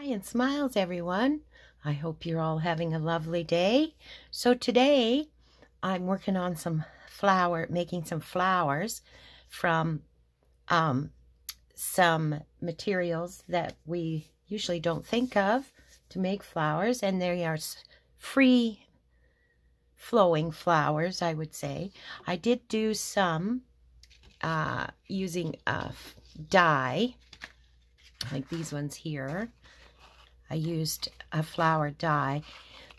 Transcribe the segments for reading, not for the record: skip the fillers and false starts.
Hi and smiles, everyone. I hope you're all having a lovely day. So today I'm working on making some flowers from some materials that we usually don't think of to make flowers, and they are free flowing flowers, I would say. I did do some using a dye, like these ones here. I used a flower dye,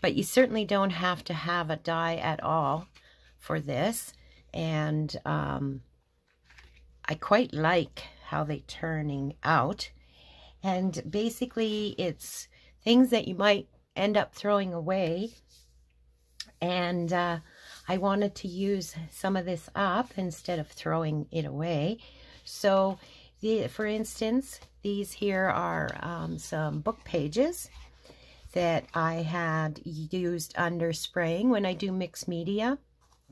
but you certainly don't have to have a dye at all for this. And I quite like how they're turning out. And basically it's things that you might end up throwing away. And I wanted to use some of this up instead of throwing it away. So for instance, these here are some book pages that I had used under spraying when I do mixed media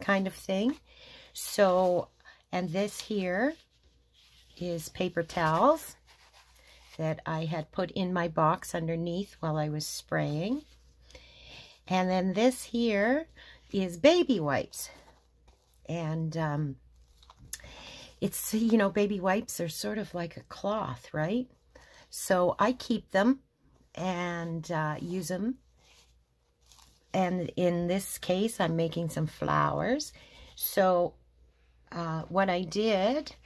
kind of thing. So, and this here is paper towels that I had put in my box underneath while I was spraying. And then this here is baby wipes. And it's, you know, baby wipes are sort of like a cloth, right? So I keep them and use them. And in this case, I'm making some flowers. So what I did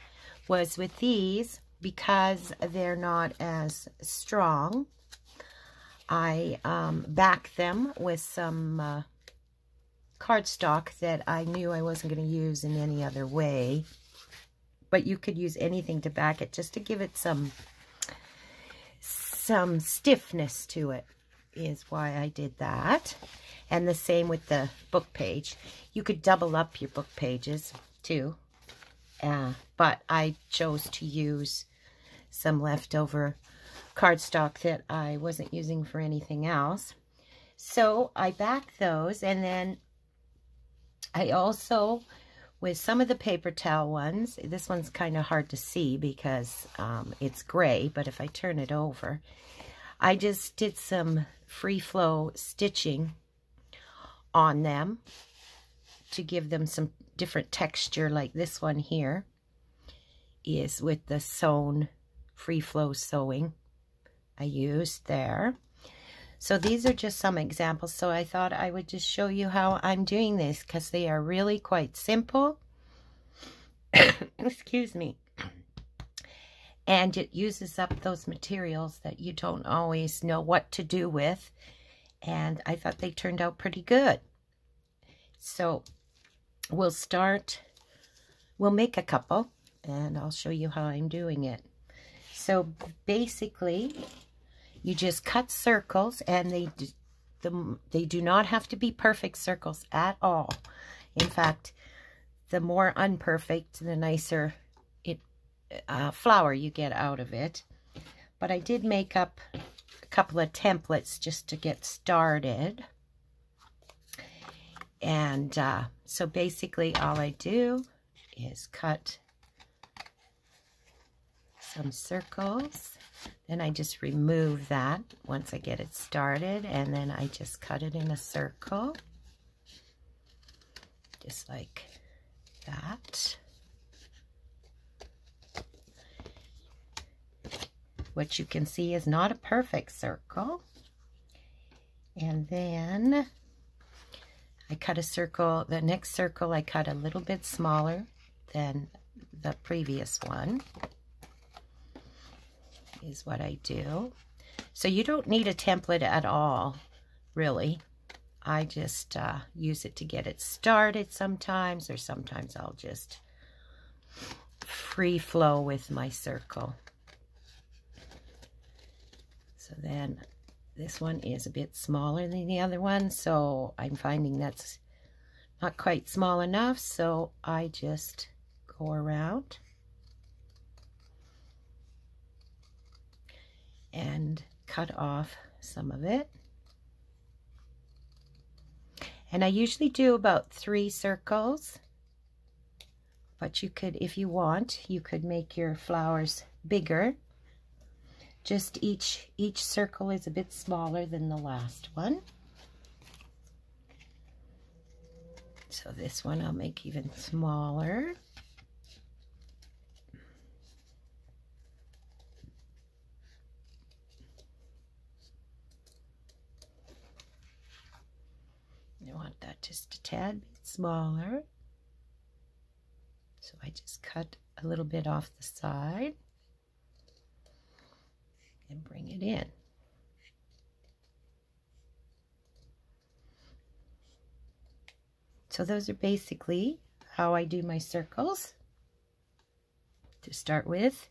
was with these, because they're not as strong, I backed them with some cardstock that I knew I wasn't going to use in any other way. But you could use anything to back it, just to give it some stiffness to it, is why I did that. And the same with the book page. You could double up your book pages too, but I chose to use some leftover cardstock that I wasn't using for anything else. So I backed those, and then I also, with some of the paper towel ones, this one's kind of hard to see because it's gray, but if I turn it over, I just did some free flow stitching on them to give them some different texture, like this one here is with the sewn free flow sewing I used there. So these are just some examples. So I thought I would just show you how I'm doing this, because they are really quite simple. Excuse me. And it uses up those materials that you don't always know what to do with. And I thought they turned out pretty good. So we'll make a couple, and I'll show you how I'm doing it. So basically, you just cut circles, and they do not have to be perfect circles at all. In fact, the more unperfect, the nicer flower you get out of it. But I did make up a couple of templates just to get started. And so basically all I do is cut some circles. Then I just remove that once I get it started, and then I just cut it in a circle, just like that. What you can see is not a perfect circle. And then I cut a circle. The next circle I cut a little bit smaller than the previous one, is what I do. So you don't need a template at all, really. I just use it to get it started sometimes, or sometimes I'll just free flow with my circle. So then this one is a bit smaller than the other one, so I'm finding that's not quite small enough, so I just go around and cut off some of it. And I usually do about 3 circles, but you could, if you want, you could make your flowers bigger just each circle is a bit smaller than the last one. So this one I'll make even smaller. I want that just a tad bit smaller. So I just cut a little bit off the side and bring it in. So those are basically how I do my circles to start with.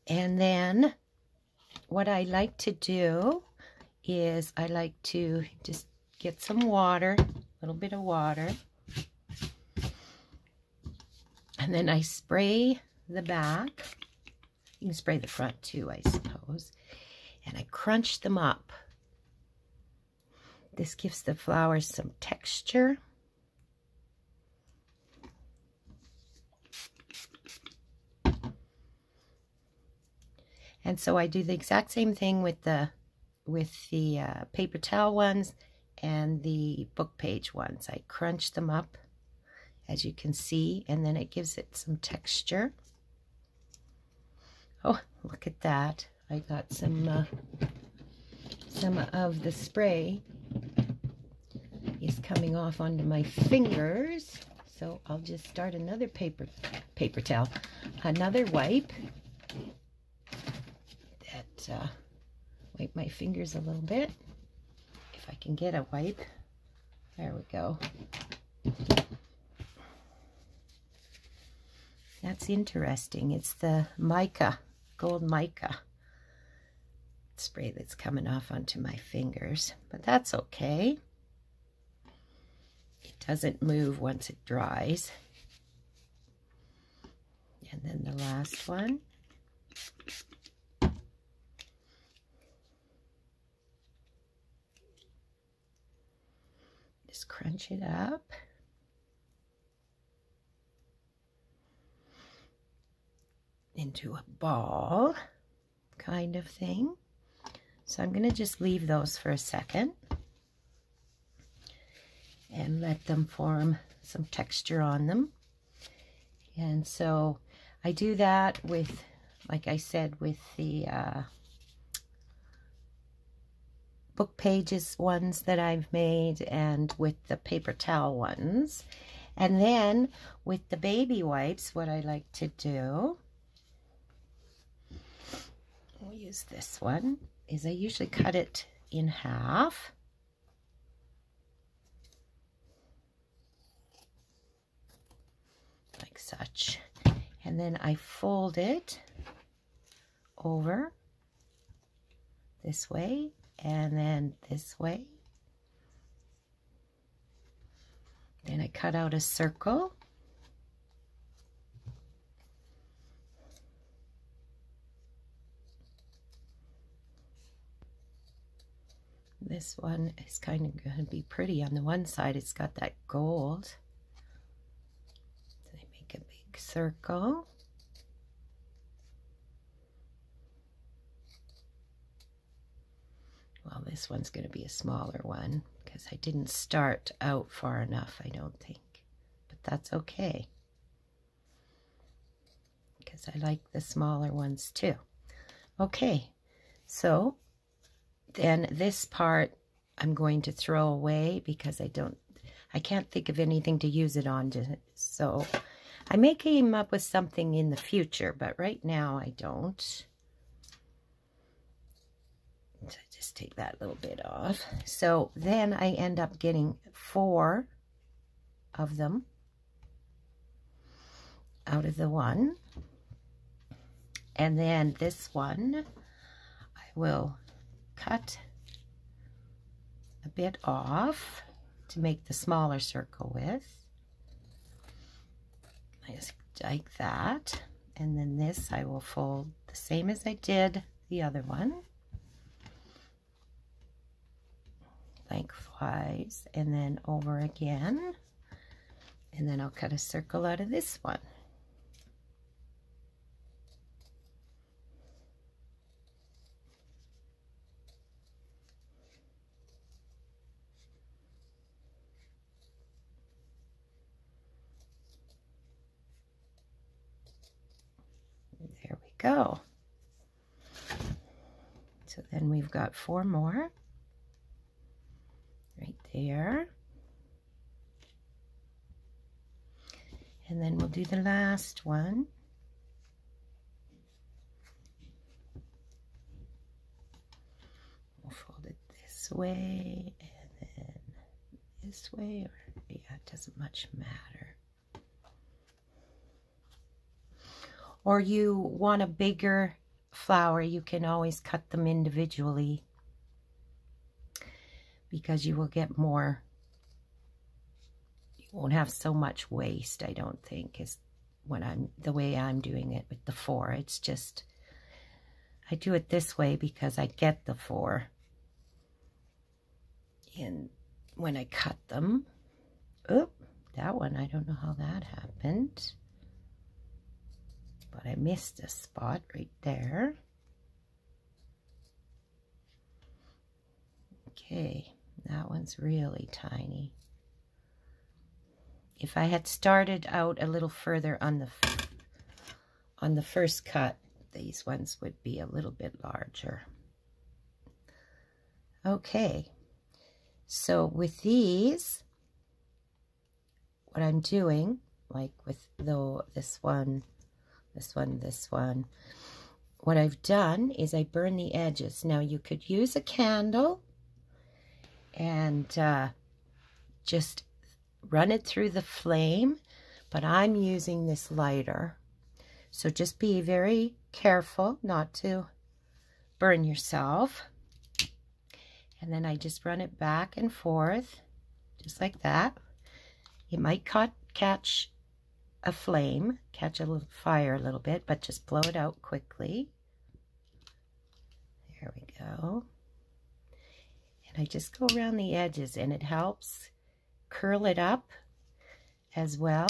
And then what I like to do is I like to just get some water, a little bit of water, and then I spray the back. You can spray the front too, I suppose, and I crunch them up. This gives the flowers some texture. And so I do the exact same thing with the paper towel ones and the book page ones. I crunch them up, as you can see, and then it gives it some texture. Oh, look at that. I got some of the spray is coming off onto my fingers. So I'll just start another paper towel, another wipe that wipe my fingers a little bit. If I can get a wipe. There we go. That's interesting. It's the mica, gold mica spray that's coming off onto my fingers, but that's okay. It doesn't move once it dries. And then the last one. Just crunch it up. Into a ball kind of thing. So I'm going to just leave those for a second and let them form some texture on them. And so I do that with, like I said, with the book pages ones that I've made and with the paper towel ones. And then with the baby wipes, what I like to do, we'll use this one, is I usually cut it in half. Like such. And then I fold it over this way and then this way. Then I cut out a circle. This one is kind of going to be pretty. On the one side, it's got that gold. So I make a big circle. Well, this one's going to be a smaller one because I didn't start out far enough, I don't think. But that's okay, because I like the smaller ones too. Okay, so then this part I'm going to throw away because I can't think of anything to use it on. So I may come up with something in the future, but right now I don't. So just take that little bit off. So then I end up getting 4 of them out of the one. And then this one I will cut a bit off to make the smaller circle with. Just like that. And then this I will fold the same as I did the other one. Lengthwise, and then over again. And then I'll cut a circle out of this one. go. So then we've got 4 more right there. And then we'll do the last one. We'll fold it this way and then this way, or yeah, it doesn't much matter. Or you want a bigger flower, you can always cut them individually because you will get more. Won't have so much waste, I don't think, is when the way I'm doing it with the 4. It's just, I do it this way because I get the 4 in when I cut them. Oop, that one, I don't know how that happened, but I missed a spot right there. Okay, that one's really tiny. If I had started out a little further on the first cut, these ones would be a little bit larger. Okay, so with these, what I'm doing, like with this one, what I've done is I burn the edges. Now you could use a candle and just run it through the flame, but I'm using this lighter. So just be very careful not to burn yourself. And then I just run it back and forth, just like that. It might catch a flame, catch a little fire a little bit, but just blow it out quickly. There we go. And I just go around the edges, and it helps curl it up as well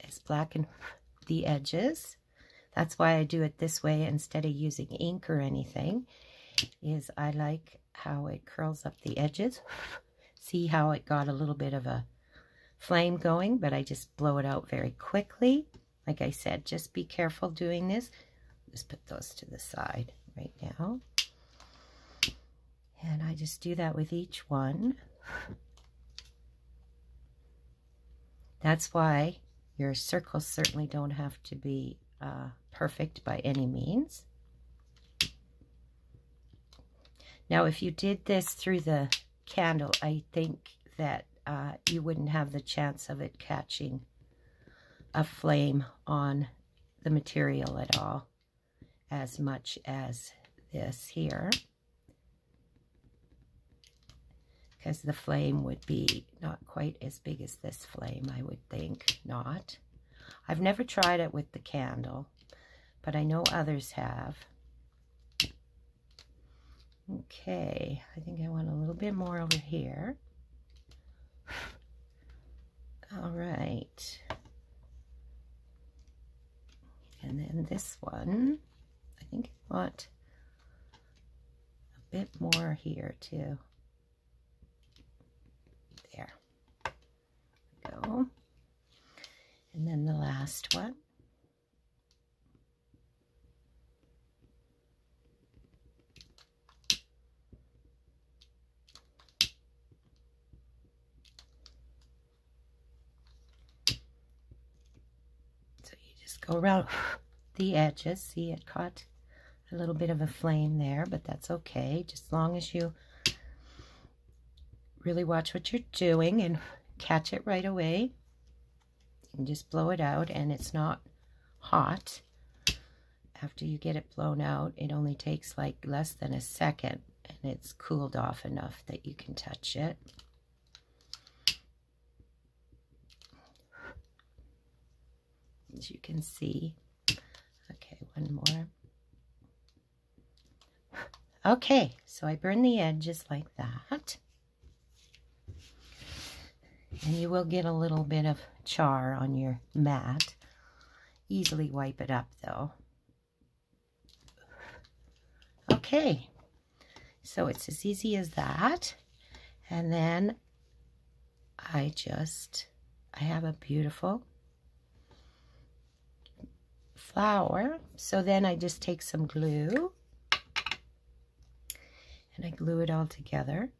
as blacken the edges. That's why I do it this way instead of using ink or anything, is I like how it curls up the edges. See how it got a little bit of a flame going, but I just blow it out very quickly. Like I said, just be careful doing this. Just put those to the side right now. And I just do that with each one. That's why your circles certainly don't have to be perfect by any means. Now, if you did this through the candle, I think that you wouldn't have the chance of it catching a flame on the material at all as much as this here, because the flame would be not quite as big as this flame, I would think not. I've never tried it with the candle, but I know others have. Okay, I think I want a little bit more over here. All right. And then this one, I think I want a bit more here too. There we go. And then the last one. So you just go around the edges. See, it caught a little bit of a flame there, but that's okay. Just as long as you really watch what you're doing and catch it right away. And just blow it out, and it's not hot. After you get it blown out, it only takes like less than a second, and it's cooled off enough that you can touch it. As you can see. Okay, one more. Okay, so I burn the edges like that. And you will get a little bit of char on your mat. Easily wipe it up though. Okay, so it's as easy as that. And then I have a beautiful flower. So then I just take some glue and I glue it all together.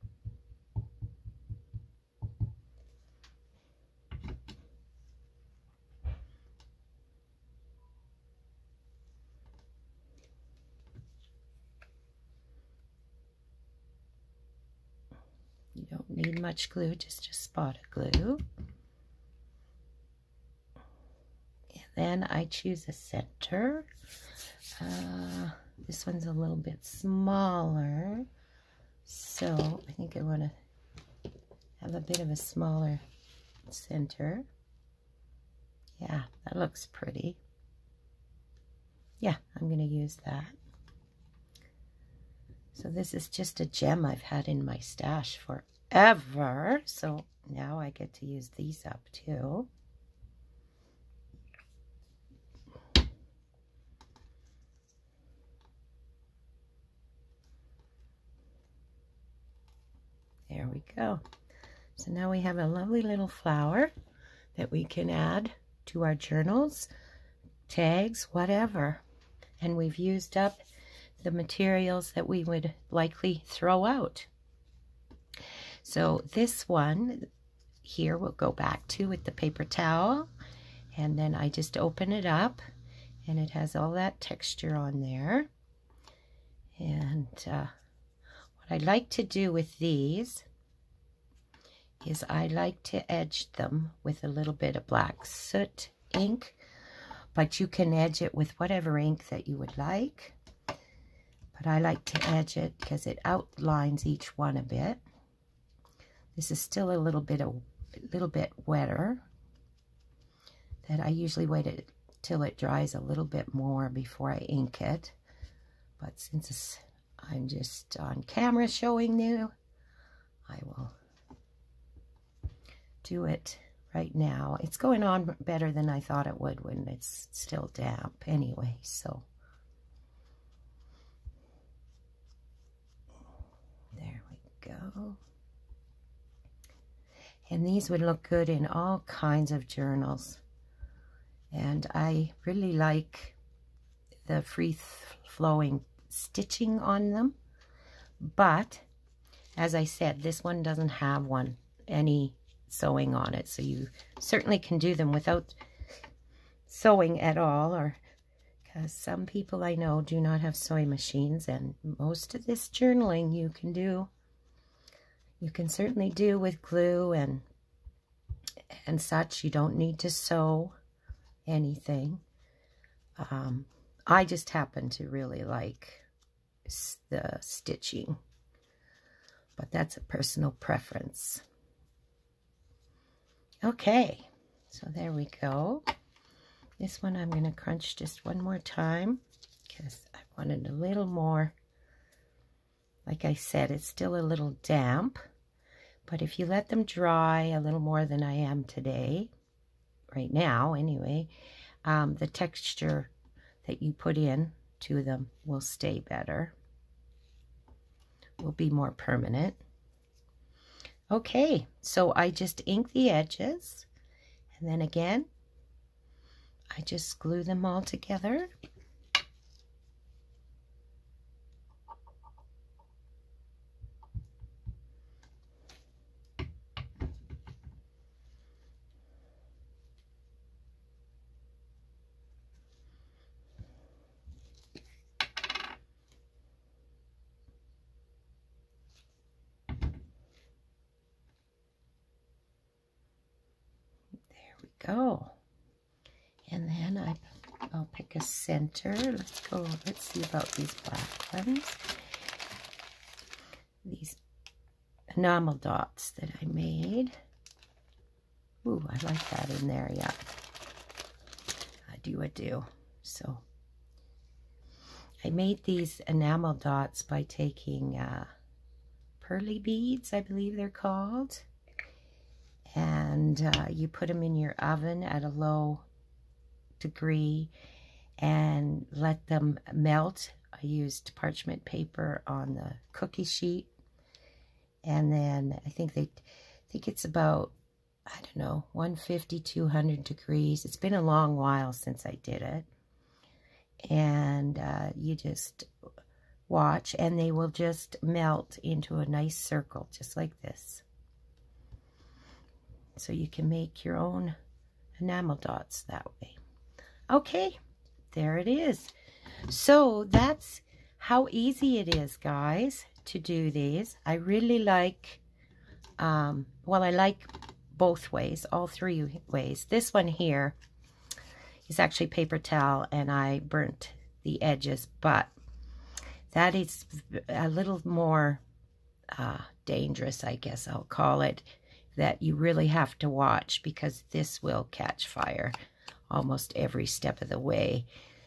You don't need much glue, just a spot of glue. And then I choose a center. This one's a little bit smaller, so I think I want to have a bit of a smaller center. Yeah, that looks pretty. Yeah, I'm going to use that. So this is just a gem I've had in my stash forever. So now I get to use these up too. There we go. So now we have a lovely little flower that we can add to our journals, tags, whatever. And we've used up the materials that we would likely throw out. So this one here we'll go back to with the paper towel, and then I just open it up and it has all that texture on there. And what I like to do with these is I like to edge them with a little bit of black soot ink, but you can edge it with whatever ink that you would like. But I like to edge it because it outlines each one a bit. This is still a little bit wetter. That I usually wait till it dries a little bit more before I ink it. But since I'm just on camera showing you, I will do it right now. It's going on better than I thought it would when it's still damp anyway, so. There we go. And these would look good in all kinds of journals. And I really like the free-flowing stitching on them. But, as I said, this one doesn't have any sewing on it. So you certainly can do them without sewing at all, or because some people I know do not have sewing machines, and most of this journaling you can certainly do with glue and such. You don't need to sew anything. I just happen to really like the stitching, but that's a personal preference. Okay, so there we go. This one I'm going to crunch just one more time because I wanted a little more. Like I said, it's still a little damp, but if you let them dry a little more than I am today, right now anyway, the texture that you put in to them will stay better, will be more permanent. Okay, so I just ink the edges, and then again, I just glue them all together. Go. And then I'll pick a center. Let's see about these black ones. These enamel dots that I made. Ooh, I like that in there, yeah. I do. So I made these enamel dots by taking pearly beads, I believe they're called. And you put them in your oven at a low degree and let them melt. I used parchment paper on the cookie sheet, and then I think it's about, I don't know, 150, 200 degrees. It's been a long while since I did it. And you just watch, and they will just melt into a nice circle, just like this. So you can make your own enamel dots that way. Okay, there it is. So that's how easy it is, guys, to do these. I really like, well, I like both ways, all three ways. This one here is actually paper towel, and I burnt the edges, but that is a little more dangerous, I guess I'll call it, that you really have to watch, because this will catch fire almost every step of the way.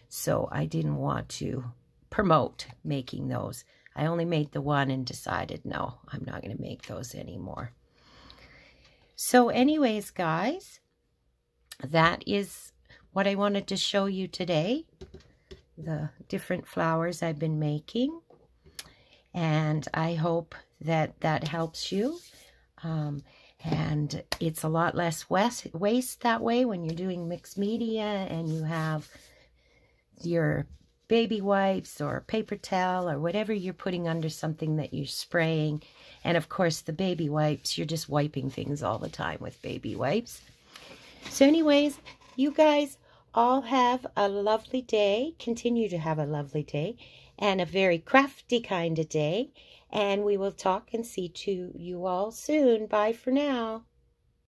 So I didn't want to promote making those. I only made the one and decided, no, I'm not going to make those anymore. So anyways, guys, that is what I wanted to show you today. The different flowers I've been making. And I hope that that helps you. And it's a lot less waste that way when you're doing mixed media and you have your baby wipes or paper towel or whatever you're putting under something that you're spraying. And of course the baby wipes, you're just wiping things all the time with baby wipes. So anyways, you guys all have a lovely day. Continue to have a lovely day and a very crafty kind of day. And we will talk and see to you all soon. Bye for now.